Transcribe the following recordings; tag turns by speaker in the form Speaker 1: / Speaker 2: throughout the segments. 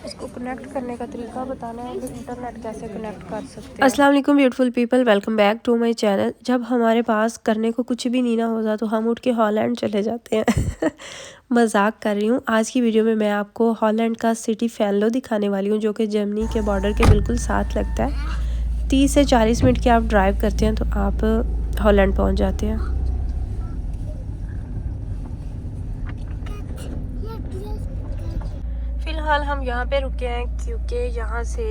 Speaker 1: इसको कनेक्ट करने का तरीका बताना है कि इंटरनेट कैसे कनेक्ट कर सकते हैं। अस्सलाम वालेकुम beautiful people, welcome back to my channel. जब हमारे पास करने को कुछ भी नहीं ना होता तो हम उठ के हॉलैंड चले जाते हैं। मजाक कर रही हूँ। आज की वीडियो में मैं आपको हॉलैंड का सिटी फेनलो दिखाने वाली हूँ, जो कि जर्मनी के बॉर्डर के बिल्कुल साथ लगता है। 30 से 40 मिनट की आप ड्राइव करते हैं तो आप हॉलैंड पहुँच जाते हैं। फ़िलहाल हम यहाँ पे रुके हैं क्योंकि यहाँ से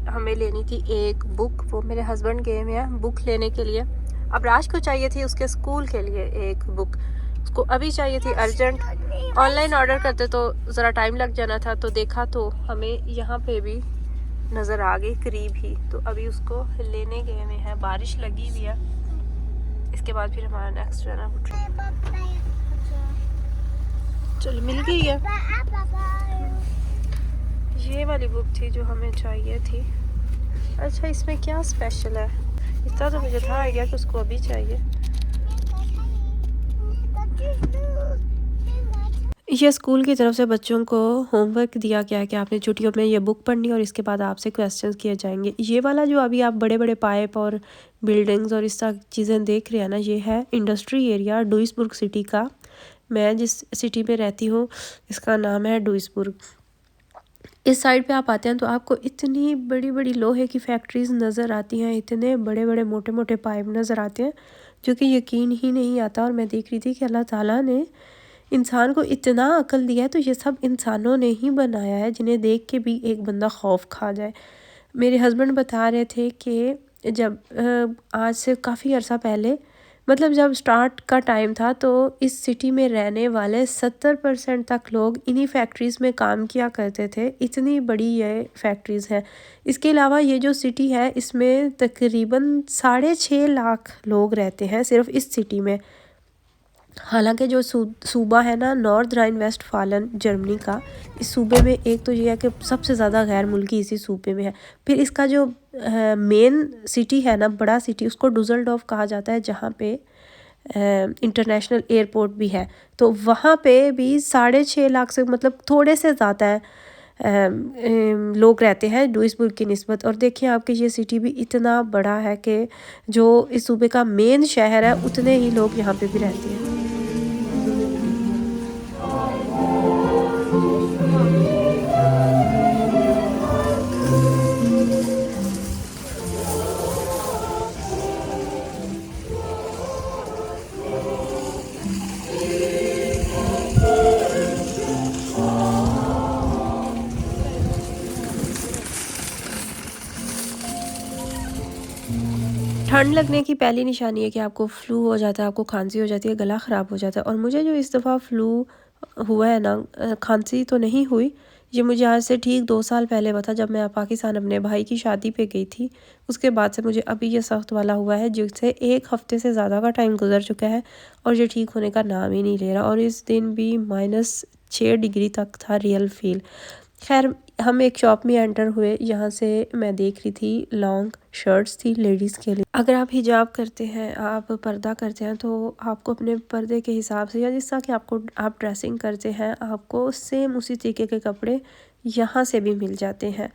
Speaker 1: हमें लेनी थी एक बुक। वो मेरे हस्बैंड गए हुए हैं बुक लेने के लिए। अब राज को चाहिए थी उसके स्कूल के लिए एक बुक, उसको अभी चाहिए थी अर्जेंट। ऑनलाइन ऑर्डर करते तो ज़रा टाइम लग जाना था, तो देखा तो हमें यहाँ पे भी नज़र आ गई करीब ही, तो अभी उसको लेने गए हुए हैं। बारिश लगी हुई है। इसके बाद फिर हमारा नेक्स्ट है ना, चल मिल गई है। ये वाली बुक थी जो हमें चाहिए थी। अच्छा, इसमें क्या स्पेशल है? इतना तो मुझे था आइडिया कि उसको अभी चाहिए। ये स्कूल की तरफ से बच्चों को होमवर्क दिया गया है कि आपने छुट्टियों में ये बुक पढ़नी है और इसके बाद आपसे क्वेश्चंस किए जाएंगे। ये वाला जो अभी आप बड़े बड़े पाइप और बिल्डिंग्स और इस तरह चीज़ें देख रहे हैं ना, ये है इंडस्ट्री एरिया डुइसबुर्ग सिटी का। मैं जिस सिटी में रहती हूँ इसका नाम है डुइसबुर्ग। इस साइड पे आप आते हैं तो आपको इतनी बड़ी बड़ी लोहे की फैक्ट्रीज नज़र आती हैं, इतने बड़े बड़े मोटे मोटे पाइप नज़र आते हैं जो कि यकीन ही नहीं आता। और मैं देख रही थी कि अल्लाह ताला ने इंसान को इतना अक्ल दिया है, तो ये सब इंसानों ने ही बनाया है, जिन्हें देख के भी एक बंदा खौफ खा जाए। मेरे हस्बैंड बता रहे थे कि जब आज से काफ़ी अर्सा पहले, मतलब जब स्टार्ट का टाइम था, तो इस सिटी में रहने वाले 70% तक लोग इन्हीं फैक्ट्रीज़ में काम किया करते थे। इतनी बड़ी ये फैक्ट्रीज़ है। इसके अलावा ये जो सिटी है इसमें तकरीबन 6.5 लाख लोग रहते हैं सिर्फ इस सिटी में। हालांकि जो सूबा है ना, नॉर्थ राइन वेस्टफालन जर्मनी का, इस सूबे में एक तो ये है कि सबसे ज़्यादा गैर मुल्की इसी सूबे में है। फिर इसका जो मेन सिटी है ना, बड़ा सिटी, उसको डुसलडॉर्फ कहा जाता है, जहाँ पे इंटरनेशनल एयरपोर्ट भी है। तो वहाँ पे भी 6.5 लाख से मतलब थोड़े से ज़्यादा है लोग रहते हैं डुइसबुर्ग की निस्बत। और देखिए आपके ये सिटी भी इतना बड़ा है कि जो इस सूबे का मेन शहर है उतने ही लोग यहाँ पे भी रहते हैं। ठंड लगने की पहली निशानी है कि आपको फ्लू हो जाता है, आपको खांसी हो जाती है, गला ख़राब हो जाता है। और मुझे जो इस दफ़ा फ्लू हुआ है ना, खांसी तो नहीं हुई, ये मुझे आज से ठीक 2 साल पहले हुआ था, जब मैं पाकिस्तान अपने भाई की शादी पे गई थी। उसके बाद से मुझे अभी ये सख्त वाला हुआ है, जिससे 1 हफ़्ते से ज़्यादा का टाइम गुजर चुका है और ये ठीक होने का नाम ही नहीं ले रहा। और इस दिन भी -6 डिग्री तक था रियल फील। खैर, हम एक शॉप में एंटर हुए। यहाँ से मैं देख रही थी लॉन्ग शर्ट्स थी लेडीज़ के लिए। अगर आप हिजाब करते हैं, आप पर्दा करते हैं, तो आपको अपने पर्दे के हिसाब से या जिस तरह कि आप ड्रेसिंग करते हैं, आपको सेम उसी तरीके के कपड़े यहाँ से भी मिल जाते हैं।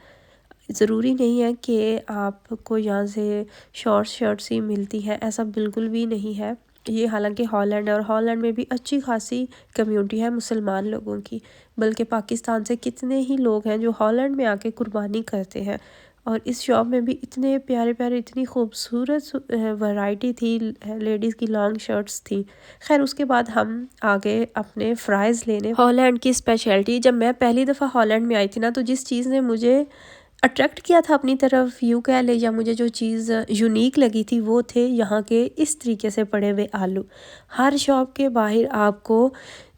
Speaker 1: ज़रूरी नहीं है कि आपको यहाँ से शॉर्ट शर्ट्स ही मिलती हैं, ऐसा बिल्कुल भी नहीं है। ये हालांकि हॉलैंड है और हॉलैंड में भी अच्छी खासी कम्युनिटी है मुसलमान लोगों की, बल्कि पाकिस्तान से कितने ही लोग हैं जो हॉलैंड में आके कुर्बानी करते हैं। और इस शॉप में भी इतने प्यारे प्यारे, इतनी खूबसूरत वैरायटी थी, लेडीज़ की लॉन्ग शर्ट्स थी। खैर, उसके बाद हम आगे अपने फ्राइज़ लेने। हॉलैंड की स्पेशलिटी, जब मैं पहली दफ़ा हॉलैंड में आई थी ना, तो जिस चीज़ ने मुझे अट्रैक्ट किया था अपनी तरफ, यूँ कह ले, या मुझे जो चीज़ यूनिक लगी थी, वो थे यहाँ के इस तरीके से पड़े हुए आलू। हर शॉप के बाहर आपको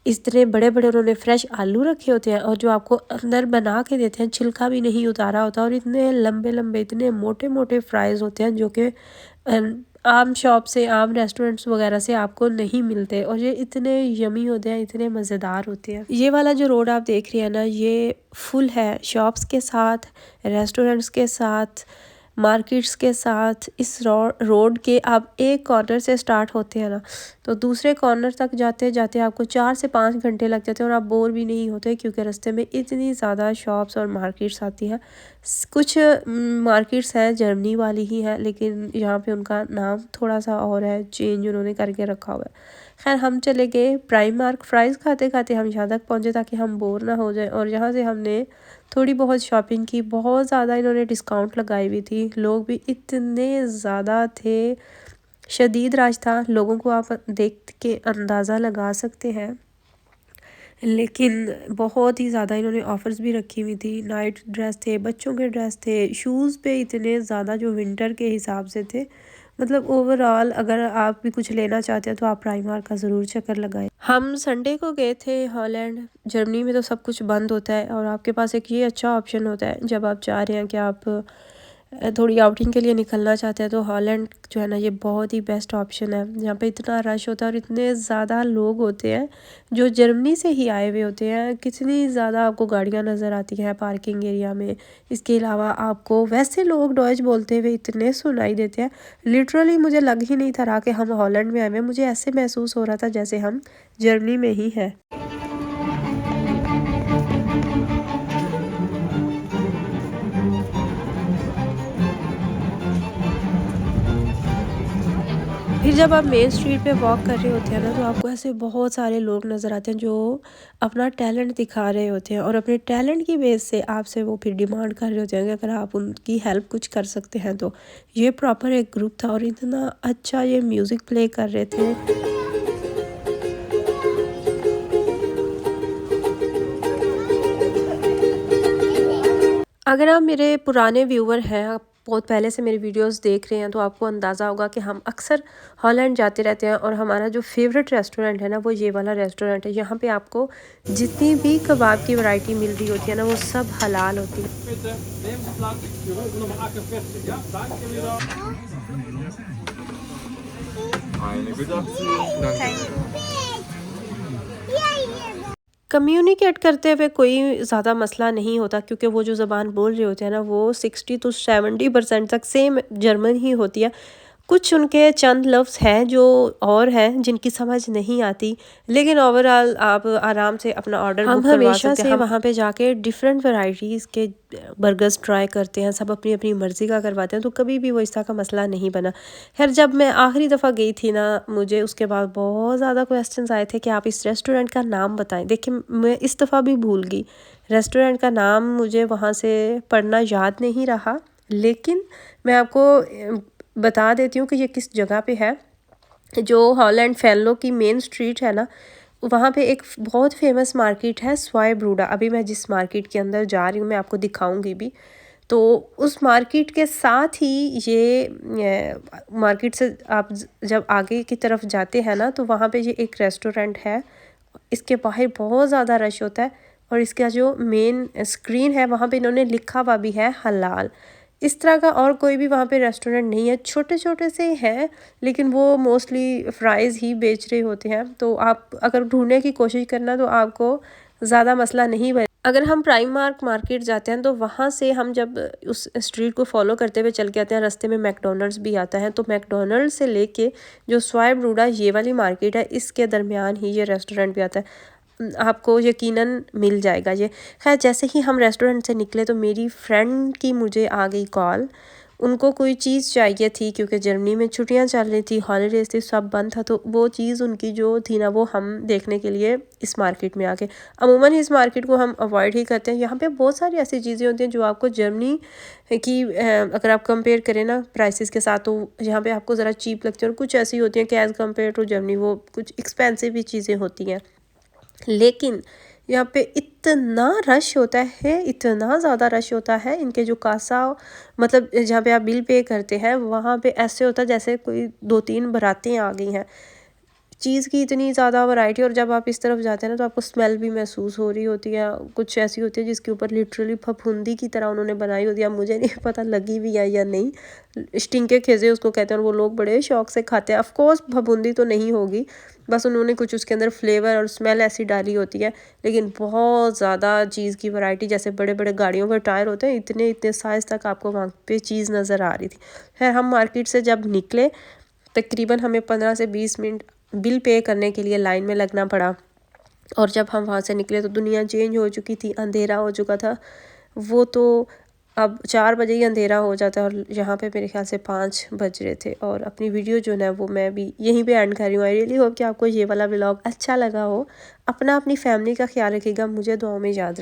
Speaker 1: इस तरह बड़े बड़े उन्होंने फ्रेश आलू रखे होते हैं, और जो आपको अंदर बना के देते हैं, छिलका भी नहीं उतारा होता, और इतने लंबे लंबे, इतने मोटे मोटे फ्राइज़ होते हैं जो कि आम शॉप से, आम रेस्टोरेंट्स वगैरह से आपको नहीं मिलते। और ये इतने यमी होते हैं, इतने मज़ेदार होते हैं। ये वाला जो रोड आप देख रही हैं ना, ये फुल है शॉप्स के साथ, रेस्टोरेंट्स के साथ, मार्केट्स के साथ इस रोड के आप एक कॉर्नर से स्टार्ट होते हैं ना, तो दूसरे कॉर्नर तक जाते जाते आपको 4 से 5 घंटे लग जाते हैं और आप बोर भी नहीं होते, क्योंकि रास्ते में इतनी ज़्यादा शॉप्स और मार्केट्स आती हैं। कुछ मार्केट्स हैं जर्मनी वाली ही है, लेकिन यहाँ पे उनका नाम थोड़ा सा और है, चेंज उन्होंने करके रखा हुआ है। खैर हम चले गए प्राइमार्क, फ्राइज़ खाते खाते हम यहाँ तक पहुँचे ताकि हम बोर ना हो जाए, और यहाँ से हमने थोड़ी बहुत शॉपिंग की। बहुत ज़्यादा इन्होंने डिस्काउंट लगाई हुई थी, लोग भी इतने ज़्यादा थे, शदीद रश था, लोगों को आप देख के अंदाज़ा लगा सकते हैं। लेकिन बहुत ही ज़्यादा इन्होंने ऑफ़र्स भी रखी हुई थी, नाइट ड्रेस थे, बच्चों के ड्रेस थे, शूज़ पे इतने ज़्यादा जो विंटर के हिसाब से थे। मतलब ओवरऑल अगर आप भी कुछ लेना चाहते हैं तो आप प्राइमार्क का ज़रूर चक्कर लगाएं। हम संडे को गए थे हॉलैंड। जर्मनी में तो सब कुछ बंद होता है, और आपके पास एक ये अच्छा ऑप्शन होता है जब आप चाह रहे हैं कि आप थोड़ी आउटिंग के लिए निकलना चाहते हैं, तो हॉलैंड जो है ना, ये बहुत ही बेस्ट ऑप्शन है। यहाँ पे इतना रश होता है और इतने ज़्यादा लोग होते हैं जो जर्मनी से ही आए हुए होते हैं। कितनी ज़्यादा आपको गाड़ियाँ नज़र आती हैं पार्किंग एरिया में। इसके अलावा आपको वैसे लोग डॉयच बोलते हुए इतने सुनाई देते हैं, लिटरली मुझे लग ही नहीं था रहा कि हम हॉलैंड में आए हैं। मुझे ऐसे महसूस हो रहा था जैसे हम जर्मनी में ही हैं। फिर जब आप मेन स्ट्रीट पे वॉक कर रहे होते हैं ना, तो आपको ऐसे बहुत सारे लोग नज़र आते हैं जो अपना टैलेंट दिखा रहे होते हैं, और अपने टैलेंट की बेस से आपसे वो फिर डिमांड कर रहे होते हैं कि अगर आप उनकी हेल्प कुछ कर सकते हैं तो। ये प्रॉपर एक ग्रुप था और इतना अच्छा ये म्यूज़िक प्ले कर रहे थे। अगर आप मेरे पुराने व्यूवर हैं, आप बहुत पहले से मेरी वीडियोस देख रहे हैं, तो आपको अंदाज़ा होगा कि हम अक्सर हॉलैंड जाते रहते हैं, और हमारा जो फेवरेट रेस्टोरेंट है ना, वो ये वाला रेस्टोरेंट है। यहाँ पे आपको जितनी भी कबाब की वैरायटी मिल रही होती है ना, वो सब हलाल होती है। कम्युनिकेट करते हुए कोई ज़्यादा मसला नहीं होता, क्योंकि वो जो ज़बान बोल रहे होते हैं ना, वो 60 to 70% तक सेम जर्मन ही होती है। कुछ उनके चंद लफ्ज़ हैं जो और हैं जिनकी समझ नहीं आती, लेकिन ओवरऑल आप आराम से अपना ऑर्डर बुक करवा सकते हैं। हम वहाँ पे जाके डिफरेंट वैराइटीज़ के बर्गर्स ट्राई करते हैं, सब अपनी अपनी मर्ज़ी का करवाते हैं, तो कभी भी वो इस तरह का मसला नहीं बना। खैर जब मैं आखिरी दफ़ा गई थी ना, मुझे उसके बाद बहुत ज़्यादा क्वेश्चंस आए थे कि आप इस रेस्टोरेंट का नाम बताएं। देखिए मैं इस दफ़ा भी भूल गई रेस्टोरेंट का नाम, मुझे वहाँ से पढ़ना याद नहीं रहा, लेकिन मैं आपको बता देती हूँ कि ये किस जगह पे है। जो हॉलैंड फेल्लो की मेन स्ट्रीट है ना, वहाँ पे एक बहुत फेमस मार्केट है स्वाइब्रूडा। अभी मैं जिस मार्केट के अंदर जा रही हूँ मैं आपको दिखाऊंगी भी। तो उस मार्केट के साथ ही ये मार्केट से आप जब आगे की तरफ जाते हैं ना, तो वहाँ पे ये एक रेस्टोरेंट है। इसके बाहर बहुत ज़्यादा रश होता है, और इसका जो मेन स्क्रीन है वहाँ पे इन्होंने लिखा हुआ भी है हलाल। इस तरह का और कोई भी वहाँ पे रेस्टोरेंट नहीं है, छोटे छोटे से हैं, लेकिन वो मोस्टली फ्राइज़ ही बेच रहे होते हैं। तो आप अगर ढूंढने की कोशिश करना तो आपको ज़्यादा मसला नहीं बने। अगर हम प्राइमार्क मार्केट जाते हैं तो वहाँ से हम जब उस स्ट्रीट को फॉलो करते हुए चल के आते हैं, रास्ते में मैकडोनल्ड्स भी आता है, तो मैकडोनल्ड्स से लेके जो स्वाइब्रूडा ये वाली मार्केट है, इसके दरमियान ही ये रेस्टोरेंट भी आता है। आपको यकीनन मिल जाएगा ये। खैर जैसे ही हम रेस्टोरेंट से निकले तो मेरी फ्रेंड की मुझे आ गई कॉल। उनको कोई चीज़ चाहिए थी, क्योंकि जर्मनी में छुट्टियां चल रही थी, हॉलीडेज थी, सब बंद था, तो वो चीज़ उनकी जो थी ना, वो हम देखने के लिए इस मार्केट में आ गए। अमूमन इस मार्केट को हम अवॉइड ही करते हैं। यहाँ पे बहुत सारी ऐसी चीज़ें होती हैं जो आपको जर्मनी की अगर आप कंपेयर करें ना प्राइसेस के साथ, तो यहाँ पे आपको ज़रा चीप लगती है, और कुछ ऐसी होती हैं कि एज़ कम्पेयर टू जर्मनी वो कुछ एक्सपेंसिव भी चीज़ें होती हैं। लेकिन यहाँ पे इतना रश होता है, इतना ज़्यादा रश होता है। इनके जो कासा, मतलब जहाँ पे आप बिल पे करते हैं, वहाँ पे ऐसे होता है जैसे कोई 2-3 बारातें आ गई हैं। चीज़ की इतनी ज़्यादा वैरायटी, और जब आप इस तरफ जाते हैं ना तो आपको स्मेल भी महसूस हो रही होती है, कुछ ऐसी होती है जिसके ऊपर लिटरली फफूंदी की तरह उन्होंने बनाई होती है। अब मुझे नहीं पता लगी भी है या नहीं, स्टिंग के खिजे उसको कहते हैं, और वो लोग बड़े शौक से खाते हैं। ऑफ कोर्स फफूंदी तो नहीं होगी, बस उन्होंने कुछ उसके अंदर फ्लेवर और स्मेल ऐसी डाली होती है। लेकिन बहुत ज़्यादा चीज़ की वैरायटी, जैसे बड़े बड़े गाड़ियों के टायर होते हैं, इतने इतने साइज़ तक आपको वहाँ पे चीज़ नज़र आ रही थी। खैर हम मार्केट से जब निकले, तकरीबन हमें 15 से 20 मिनट बिल पे करने के लिए लाइन में लगना पड़ा। और जब हम वहाँ से निकले तो दुनिया चेंज हो चुकी थी, अंधेरा हो चुका था। वो तो अब 4 बजे ही अंधेरा हो जाता है, और यहाँ पे मेरे ख्याल से 5 बज रहे थे। और अपनी वीडियो जो है वो मैं भी यहीं पे एंड कर रही हूँ। आई रियली होप कि आपको ये वाला व्लॉग अच्छा लगा हो। अपना अपनी फैमिली का ख्याल रखिएगा, मुझे दुआओं में याद रखिएगा।